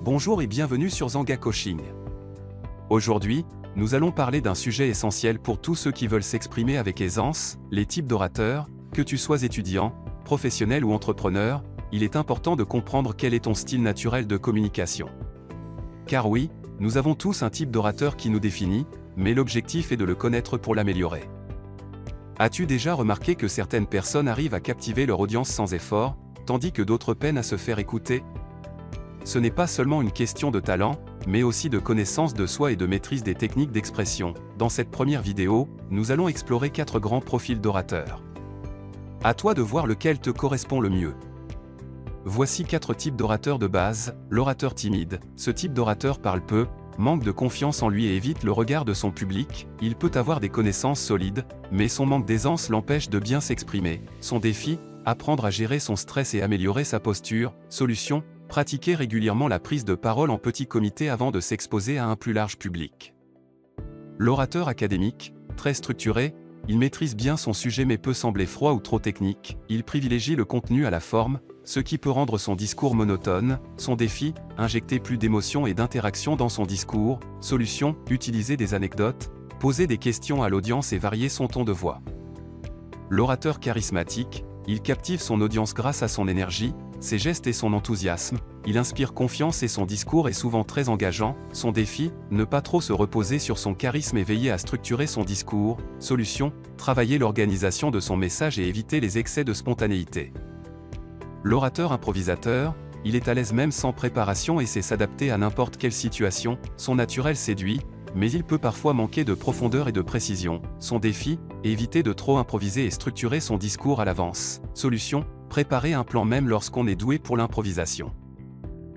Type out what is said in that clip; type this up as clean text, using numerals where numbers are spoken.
Bonjour et bienvenue sur Zanga Coaching. Aujourd'hui, nous allons parler d'un sujet essentiel pour tous ceux qui veulent s'exprimer avec aisance, les types d'orateurs. Que tu sois étudiant, professionnel ou entrepreneur, il est important de comprendre quel est ton style naturel de communication. Car oui, nous avons tous un type d'orateur qui nous définit, mais l'objectif est de le connaître pour l'améliorer. As-tu déjà remarqué que certaines personnes arrivent à captiver leur audience sans effort, tandis que d'autres peinent à se faire écouter? Ce n'est pas seulement une question de talent, mais aussi de connaissance de soi et de maîtrise des techniques d'expression. Dans cette première vidéo, nous allons explorer 4 grands profils d'orateurs. À toi de voir lequel te correspond le mieux. Voici 4 types d'orateurs de base. L'orateur timide. Ce type d'orateur parle peu, manque de confiance en lui et évite le regard de son public. Il peut avoir des connaissances solides, mais son manque d'aisance l'empêche de bien s'exprimer. Son défi, apprendre à gérer son stress et améliorer sa posture. Solution, pratiquer régulièrement la prise de parole en petit comité avant de s'exposer à un plus large public. L'orateur académique, très structuré, il maîtrise bien son sujet mais peut sembler froid ou trop technique. Il privilégie le contenu à la forme, ce qui peut rendre son discours monotone. Son défi, injecter plus d'émotion et d'interaction dans son discours. Solution, utiliser des anecdotes, poser des questions à l'audience et varier son ton de voix. L'orateur charismatique, il captive son audience grâce à son énergie, ses gestes et son enthousiasme. Il inspire confiance et son discours est souvent très engageant. Son défi, ne pas trop se reposer sur son charisme et veiller à structurer son discours. Solution, travailler l'organisation de son message et éviter les excès de spontanéité. L'orateur improvisateur, il est à l'aise même sans préparation et sait s'adapter à n'importe quelle situation. Son naturel séduit, mais il peut parfois manquer de profondeur et de précision. Son défi, éviter de trop improviser et structurer son discours à l'avance. Solution, préparer un plan même lorsqu'on est doué pour l'improvisation.